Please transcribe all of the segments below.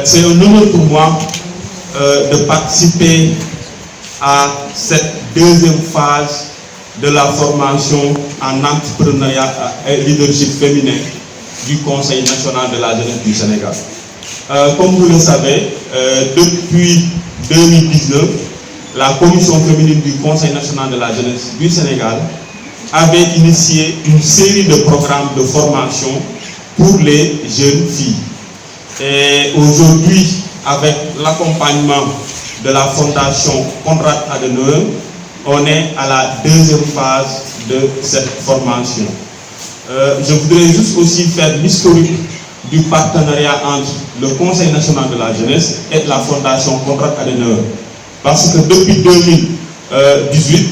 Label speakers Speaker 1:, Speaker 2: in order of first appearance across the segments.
Speaker 1: C'est un honneur pour moi de participer à cette deuxième phase de la formation en entrepreneuriat et leadership féminin du Conseil national de la jeunesse du Sénégal. Comme vous le savez, depuis 2019, la commission féminine du Conseil national de la jeunesse du Sénégal avait initié une série de programmes de formation pour les jeunes filles. Et aujourd'hui, avec l'accompagnement de la Fondation Konrad Adenauer, on est à la deuxième phase de cette formation. Je voudrais juste aussi faire l'historique du partenariat entre le Conseil national de la jeunesse et la Fondation Konrad Adenauer. Parce que depuis 2018,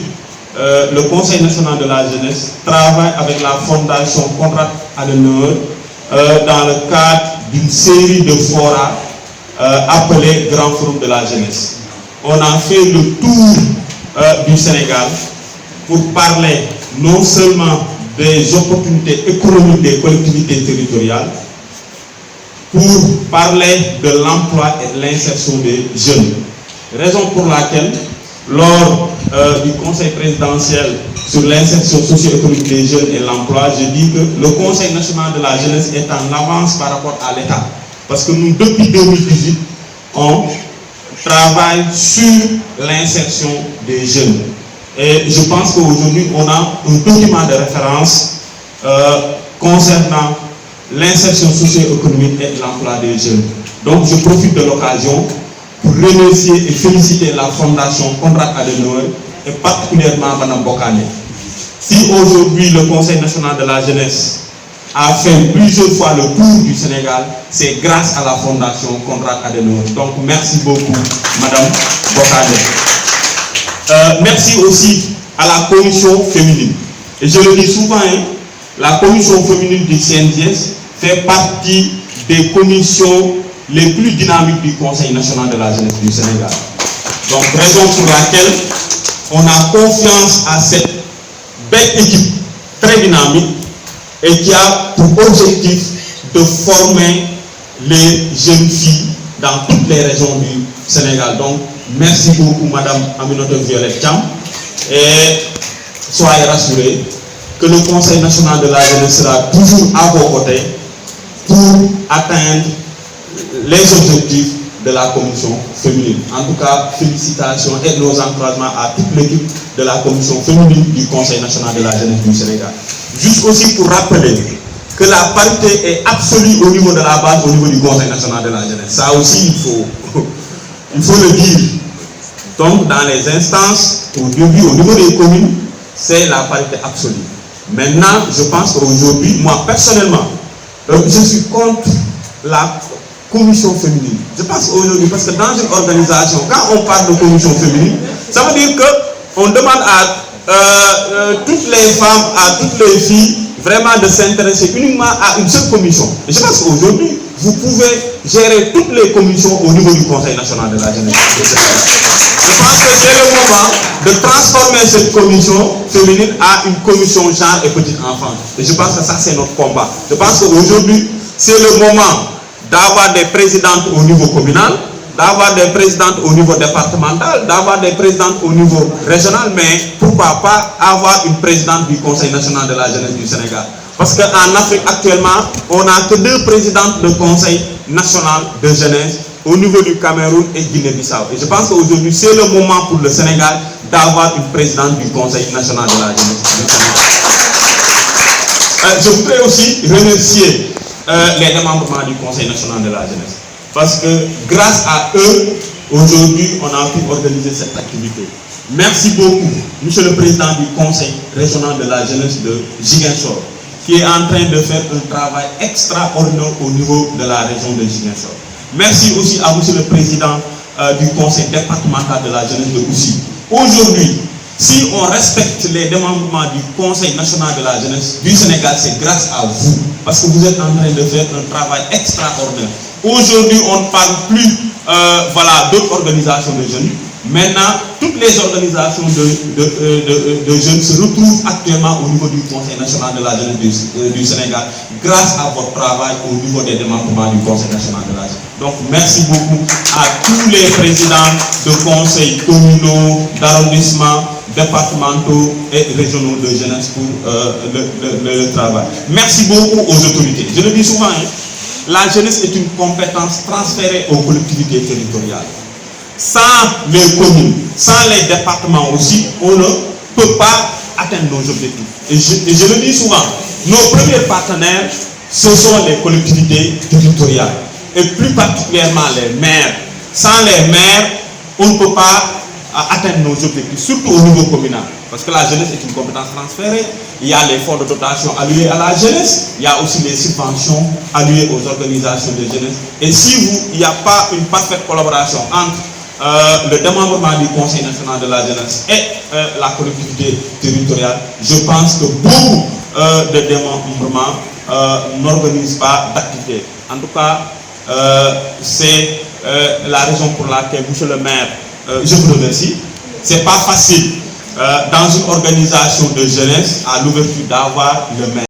Speaker 1: le Conseil national de la jeunesse travaille avec la Fondation Konrad Adenauer dans le cadre d'une série de forats appelés Grand Forum de la jeunesse. On a fait le tour du Sénégal pour parler non seulement des opportunités économiques des collectivités territoriales, pour parler de l'emploi et de l'insertion des jeunes. Raison pour laquelle, lors du Conseil présidentiel sur l'insertion socio-économique des jeunes et l'emploi, je dis que le Conseil national de la jeunesse est en avance par rapport à l'État. Parce que nous, depuis 2018, on travaille sur l'insertion des jeunes. Et je pense qu'aujourd'hui, on a un document de référence concernant l'insertion socio-économique et l'emploi des jeunes. Donc, je profite de l'occasion pour remercier et féliciter la Fondation Konrad Adenauer et particulièrement Mme Bokane. Si aujourd'hui le Conseil national de la jeunesse a fait plusieurs fois le tour du Sénégal, c'est grâce à la Fondation Konrad Adenauer. Donc merci beaucoup Mme Bokane. Merci aussi à la commission féminine. Et je le dis souvent, la commission féminine du CNJS fait partie des commissions les plus dynamiques du Conseil national de la jeunesse du Sénégal. Donc, raison pour laquelle on a confiance à cette belle équipe très dynamique et qui a pour objectif de former les jeunes filles dans toutes les régions du Sénégal. Donc, merci beaucoup Madame Aminata Violette Thiam et soyez rassurés que le Conseil national de la jeunesse sera toujours à vos côtés pour atteindre les objectifs de la commission féminine. En tout cas, félicitations et nos encouragements à toute l'équipe de la commission féminine du Conseil national de la jeunesse du Sénégal. Juste aussi pour rappeler que la parité est absolue au niveau de la base, au niveau du Conseil national de la jeunesse. Ça aussi, il faut le dire. Donc, dans les instances, au début, au niveau des communes, c'est la parité absolue. Maintenant, je pense qu'aujourd'hui, moi personnellement, je suis contre la commission féminine. Je pense aujourd'hui, parce que dans une organisation, quand on parle de commission féminine, ça veut dire qu'on demande à toutes les femmes, à toutes les filles, vraiment de s'intéresser uniquement à une seule commission. Et je pense qu'aujourd'hui, vous pouvez gérer toutes les commissions au niveau du Conseil national de la jeunesse. Je pense que c'est le moment de transformer cette commission féminine à une commission genre et petite enfant. Et je pense que ça, c'est notre combat. Je pense qu'aujourd'hui, c'est le moment d'avoir des présidentes au niveau communal, d'avoir des présidentes au niveau départemental, d'avoir des présidentes au niveau régional, mais pourquoi pas avoir une présidente du Conseil national de la jeunesse du Sénégal. Parce qu'en Afrique actuellement, on n'a que 2 présidentes de Conseil national de jeunesse au niveau du Cameroun et Guinée-Bissau. Et je pense qu'aujourd'hui, c'est le moment pour le Sénégal d'avoir une présidente du Conseil national de la jeunesse du Sénégal. Je voudrais aussi remercier les démembrements du Conseil national de la jeunesse. Parce que grâce à eux, aujourd'hui, on a pu organiser cette activité. Merci beaucoup, Monsieur le Président du Conseil régional de la jeunesse de Ziguinchor, qui est en train de faire un travail extraordinaire au niveau de la région de Ziguinchor. Merci aussi à Monsieur le Président du Conseil départemental de la jeunesse de Oussy. Aujourd'hui, si on respecte les démembrements du Conseil national de la jeunesse du Sénégal, c'est grâce à vous, parce que vous êtes en train de faire un travail extraordinaire. Aujourd'hui, on ne parle plus d'autres organisations de jeunes, Maintenant, toutes les organisations de jeunes se retrouvent actuellement au niveau du Conseil national de la jeunesse du Sénégal grâce à votre travail au niveau des démembrements du Conseil national de la jeunesse. Donc, merci beaucoup à tous les présidents de conseils communaux, d'arrondissement, départementaux et régionaux de jeunesse pour le travail. Merci beaucoup aux autorités. Je le dis souvent, hein, la jeunesse est une compétence transférée aux collectivités territoriales. Sans les communes, sans les départements aussi, on ne peut pas atteindre nos objectifs. Et je le dis souvent, nos premiers partenaires, ce sont les collectivités territoriales. Et plus particulièrement les maires. Sans les maires, on ne peut pas atteindre nos objectifs, surtout au niveau communal. Parce que la jeunesse est une compétence transférée. Il y a les fonds de dotation alloués à la jeunesse. Il y a aussi les subventions allouées aux organisations de jeunesse. Et si il n'y a pas une parfaite collaboration entre le démembrement du Conseil national de la jeunesse et la collectivité territoriale, je pense que beaucoup de démembrements n'organisent pas d'activité. En tout cas, c'est la raison pour laquelle, monsieur le maire, je vous remercie. C'est pas facile dans une organisation de jeunesse à l'ouverture d'avoir le maire.